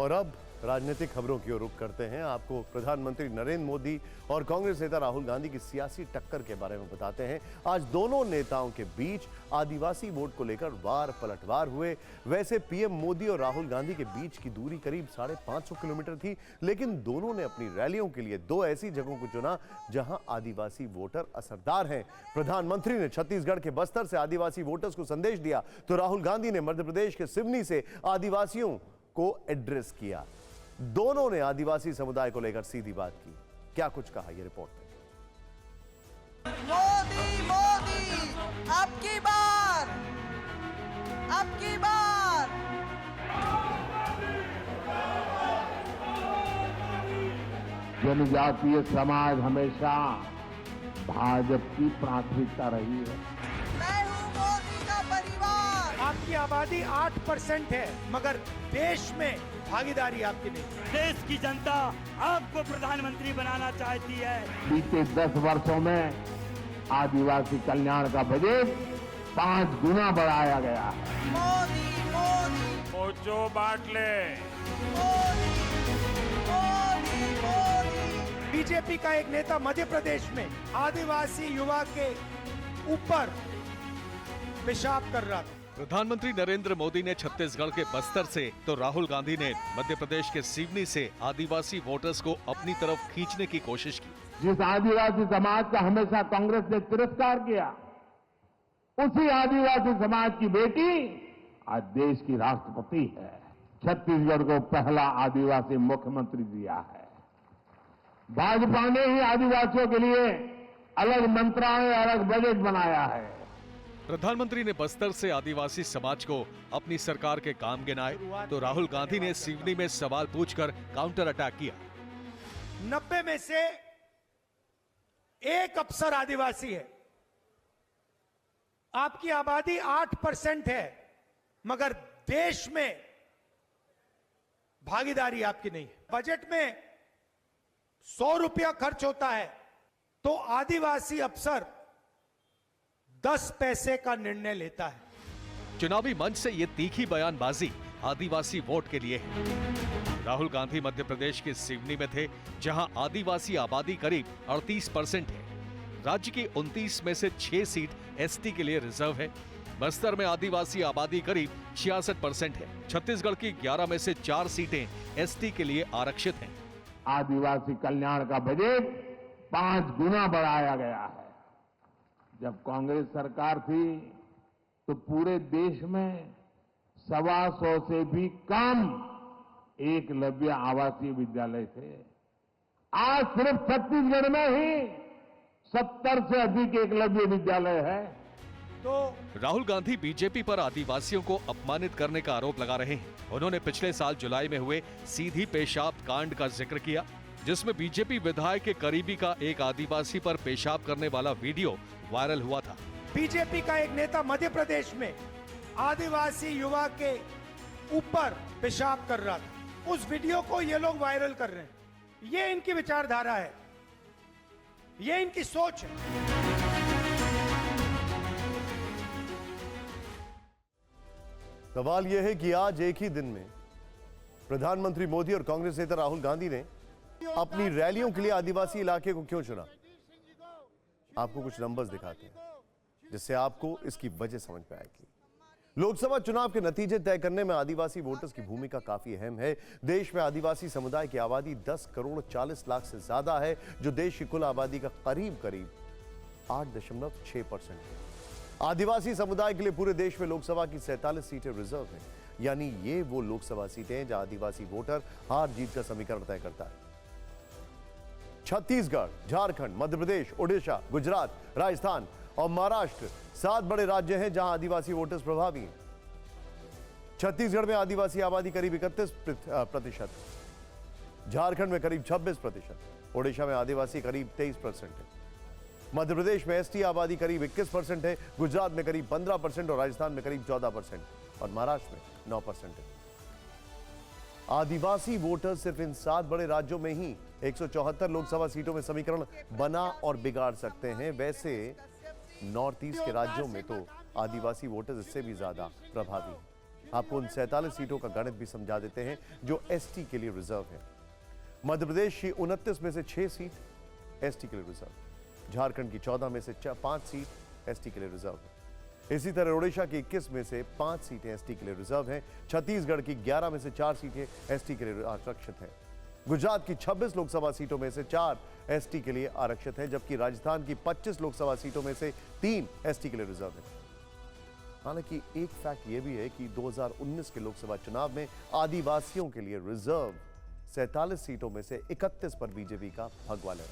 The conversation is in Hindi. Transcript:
और अब राजनीतिक खबरों की ओर रुख करते हैं। आपको प्रधानमंत्री नरेंद्र मोदी और कांग्रेस नेता राहुल गांधी की सियासी टक्कर के बारे में बताते हैं। आज दोनों नेताओं के बीच आदिवासी वोट को लेकर वार पलटवार हुए। वैसे पीएम मोदी और राहुल गांधी के बीच की दूरी करीब 550 किलोमीटर थी, लेकिन दोनों ने अपनी रैलियों के लिए दो ऐसी जगहों को चुना जहां आदिवासी वोटर असरदार हैं। प्रधानमंत्री ने छत्तीसगढ़ के बस्तर से आदिवासी वोटर्स को संदेश दिया, तो राहुल गांधी ने मध्य प्रदेश के सिवनी से आदिवासियों को एड्रेस किया। दोनों ने आदिवासी समुदाय को लेकर सीधी बात की। क्या कुछ कहा, ये रिपोर्ट है। मोदी मोदी अब की बार जनजातीय समाज हमेशा भाजपा की प्राथमिकता रही है। मैं हूं मोदी का परिवार। आपकी आबादी 8% है, मगर देश में भागीदारी आपकी नहीं। देश की जनता आपको प्रधानमंत्री बनाना चाहती है। बीते 10 वर्षों में आदिवासी कल्याण का बजट 5 गुना बढ़ाया गया है। मोदी मोदी सोचो बांट ले। मोदी मोदी मोदी। बीजेपी का एक नेता मध्य प्रदेश में आदिवासी युवा के ऊपर पेशाब कर रहा था। प्रधानमंत्री नरेंद्र मोदी ने छत्तीसगढ़ के बस्तर से, तो राहुल गांधी ने मध्य प्रदेश के सिवनी से आदिवासी वोटर्स को अपनी तरफ खींचने की कोशिश की। जिस आदिवासी समाज का हमेशा कांग्रेस ने तिरस्कार किया, उसी आदिवासी समाज की बेटी आज देश की राष्ट्रपति है। छत्तीसगढ़ को पहला आदिवासी मुख्यमंत्री दिया है। भाजपा ने ही आदिवासियों के लिए अलग मंत्रालय, अलग बजट बनाया है। प्रधानमंत्री ने बस्तर से आदिवासी समाज को अपनी सरकार के काम गिनाए, तो राहुल गांधी ने सिवनी में सवाल पूछकर काउंटर अटैक किया। 90 में से एक अफसर आदिवासी है। आपकी आबादी 8% है, मगर देश में भागीदारी आपकी नहीं है। बजट में 100 रुपया खर्च होता है, तो आदिवासी अफसर 10 पैसे का निर्णय लेता है। चुनावी मंच से ये तीखी बयानबाजी आदिवासी वोट के लिए है। राहुल गांधी मध्य प्रदेश के सिवनी में थे, जहां आदिवासी आबादी करीब 38% है। राज्य की 29 में से 6 सीट एसटी के लिए रिजर्व है। बस्तर में आदिवासी आबादी करीब 66% है। छत्तीसगढ़ की 11 में से 4 सीटें एसटी के लिए आरक्षित हैं। आदिवासी कल्याण का बजट 5 गुना बढ़ाया गया है। जब कांग्रेस सरकार थी तो पूरे देश में 125 से भी कम एकलव्य आवासीय विद्यालय थे। आज सिर्फ छत्तीसगढ़ में ही 70 से अधिक एकलव्य विद्यालय है। तो राहुल गांधी बीजेपी पर आदिवासियों को अपमानित करने का आरोप लगा रहे हैं। उन्होंने पिछले साल जुलाई में हुए सीधी पेशाब कांड का जिक्र किया, जिसमें बीजेपी विधायक के करीबी का एक आदिवासी पर पेशाब करने वाला वीडियो वायरल हुआ था। बीजेपी का एक नेता मध्य प्रदेश में आदिवासी युवा के ऊपर पेशाब कर रहा था। उस वीडियो को ये लोग वायरल कर रहे हैं। ये इनकी विचारधारा है, ये इनकी सोच है। सवाल यह है कि आज एक ही दिन में प्रधानमंत्री मोदी और कांग्रेस नेता राहुल गांधी ने अपनी रैलियों के लिए आदिवासी इलाके को क्यों चुना। आपको कुछ नंबर्स दिखाते हैं, जिससे आपको इसकी वजह समझ में आएगी। लोकसभा चुनाव के नतीजे तय करने में आदिवासी वोटर्स की भूमिका काफी अहम है। देश में आदिवासी समुदाय की आबादी 10 करोड़ 40 लाख से ज्यादा है, जो देश की कुल आबादी का करीब 8.6% है। आदिवासी समुदाय के लिए पूरे देश में लोकसभा की 47 सीटें रिजर्व हैं, यानी ये वो लोकसभा सीटें हैं जहां आदिवासी वोटर हार जीत का समीकरण तय करता है। छत्तीसगढ़, झारखंड, मध्य प्रदेश, ओडिशा, गुजरात, राजस्थान और महाराष्ट्र 7 बड़े राज्य हैं जहां आदिवासी वोटर्स प्रभावी हैं। छत्तीसगढ़ में आदिवासी आबादी करीब 31%, झारखंड में करीब 26%, ओडिशा में आदिवासी करीब 23% है। मध्य प्रदेश में एसटी आबादी करीब 21% है, गुजरात में करीब 15% और राजस्थान में करीब 14% और महाराष्ट्र में 9% है। आदिवासी वोटर सिर्फ इन 7 बड़े राज्यों में ही 174 लोकसभा सीटों में समीकरण बना और बिगाड़ सकते हैं। वैसे नॉर्थ ईस्ट के राज्यों में तो आदिवासी वोटर्स इससे भी ज्यादा प्रभावी हैं। आपको उन 47 सीटों का गणित भी समझा देते हैं जो एसटी के लिए रिजर्व है। मध्य प्रदेश की 29 में से 6 सीट एसटी के लिए रिजर्व, झारखंड की 14 में से 5 सीट एसटी के लिए रिजर्व है। इसी तरह ओडिशा की 21 में से 5 सीटें एसटी के लिए रिजर्व हैं। छत्तीसगढ़ की 11 में से 4 सीटें एसटी के लिए आरक्षित हैं। गुजरात की 26 लोकसभा सीटों में से 4 एसटी के लिए आरक्षित हैं, जबकि राजस्थान की 25 लोकसभा सीटों में से 3 एसटी के लिए रिजर्व हैं। हालांकि एक फैक्ट यह भी है कि 2019 के लोकसभा चुनाव में आदिवासियों के लिए रिजर्व 47 सीटों में से 31 पर बीजेपी का भगवा लहरा।